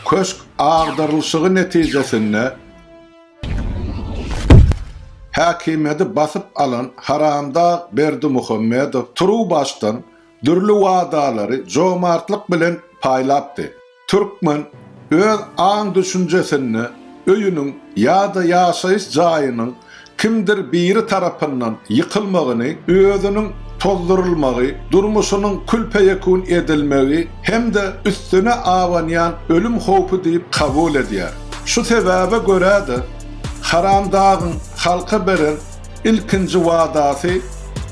köşk ağdırılşığı netijesinde hakimiyeti basıp alan Haramda Berdimuhamedov turu baştan dürlü wadaları jomartlyk bilen paýlapdy. Türkmen öz aň düşünjesini öýünüň ýa-da ýaşaýyş jaýynyň kimdir biri tarapyndan ýykylmagyny, özüniň tozdurulmagy, durmuşynyň külpeyekun edilmegi hem-de üstüne awanýan ölüm howpy diýip kabul edýär. Şu sebäbe görä-de Haramdagyň halka beren ilkinji wadasy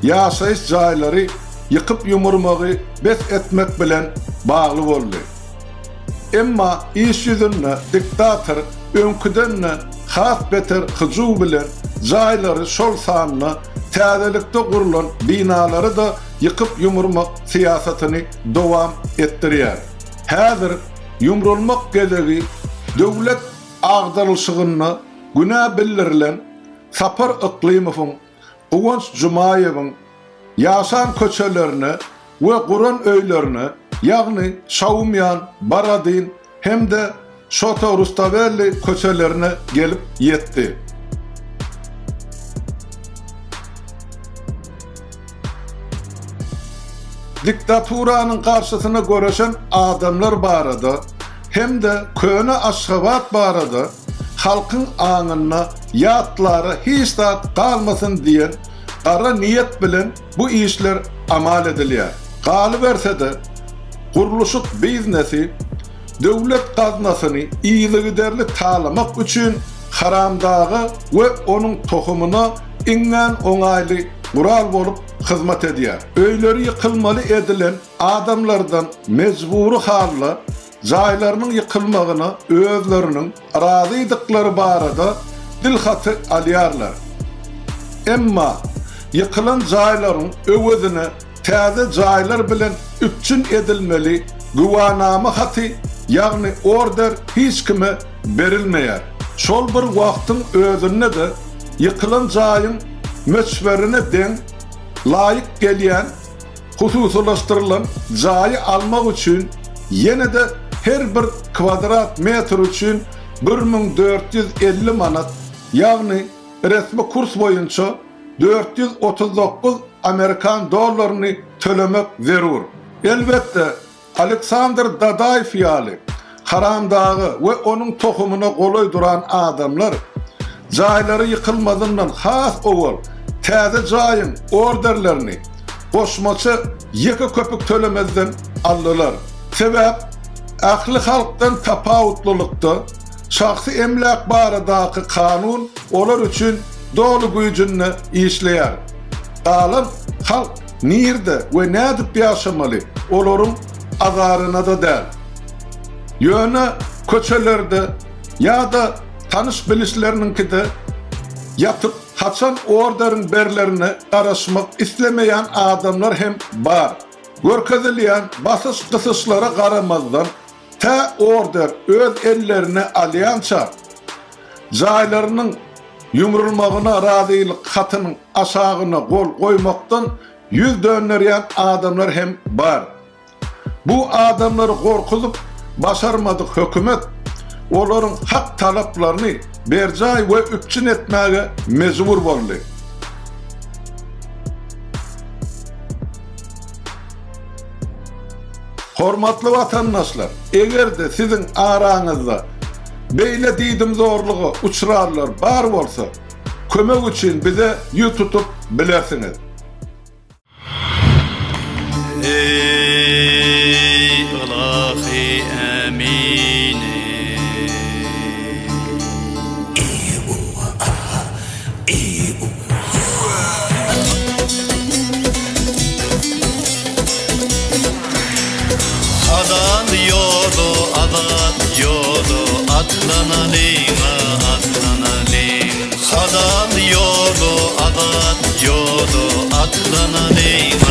ýaşaýyş jaýlary ýykyp ýumurmagy bes etmek bilen bagly boldy. Emma iş ýüzünde diktator öňküdenne has beter hyjuw bilen jaýlary şol sanyna täzelikde gurulan binalary da ýykyp ýumurmak siýasatyny dowam etdirýär. Häzir ýumrulmak gezegi döwlet agdarylşygyna günä bildirilen Sapar Iklimowyň, Uwanç Jumayewiň ýaşan köçelerini we Guran öýlerini, ýagny Şawumyan, Baradyn hem-de Şota Rustavelli köçelerine gelip ýetdi. Diktaturanyň karşysyna göreşen adamlar barada hem-de köne Aşgabat barada halkyň aňyna ýatlary hiç zat galmasyn diýen gara niýet bilen bu işler amal edilýär. Galy bersede guruluşyk biznesi döwlet gaznasyny iýligderli talamak üçin Haramdagy we onuň tohumuna iňňän oňaýly gural bolup hyzmat edýär. Öýleri ýykylmaly edilen adamlardan mezburi halla jaýlarynyň ýykylmagyna özleriniň razydyklary barada dilhaty alýarlar. Emma ýykylan jaýlaryň öwedine täze jaýlar bilen üpçün edilmeli güwanama haty, ýagny order hiç kime berilmeýär. Şol bir wagtyň özünde de ýykylan jaýyň möçberine deň laýyk gelýän hususlaşdyrylan jaýy almak üçin ýene de her bir kvadrat metr üçin 1450 manat, ýagny resmi kurs boýunça 439 Amerikan dollaryny tölemek zerur. Elbette Aleksandr Dadaýew ýaly Haramdagy we onuň tohumuna goloý duran adamlar jaýlary ýykylmadyndan has owal täze jaýyň orderlerini goşmaçy ýeke köpük tölemezden aldylar. Sebäp ahli halkdan tapawutlulukda şahsy emlak baradaky kanun olar üçin dolu güýjünde işleýär. Alam halk nirde we nädip ýaşamaly, olaryň azaryna da däl. Ýöne köçelerde ýa-da tanış bilişlerininkide ýatyp haçan orderiň berlerine garaşmak islemeýän adamlar hem bar. Görkezilýän basyş gysyşlara garamazdan ta order öz ellerine alýança jaýlarynyň ýumrulmagyna razylyk hatynyň aşagyna gol goýmakdan ýüz dönerýän adamlar hem bar. Bu adamlary gorkuzyp başarmadyk hökümet olaryň hak talaplaryny berjaý we üpçün etmäge mezbur boldy. Hormatly vatandaşlar, egerde siziň araňyzda beýle diýdim zorlugy uçurarlar bar bolsa, kömek üçin bize ýü tutup bilesiňiz. Ey Ilahi Emine, adan yolu, atlanalım, atlanalım. Adan yolu, atlanalım.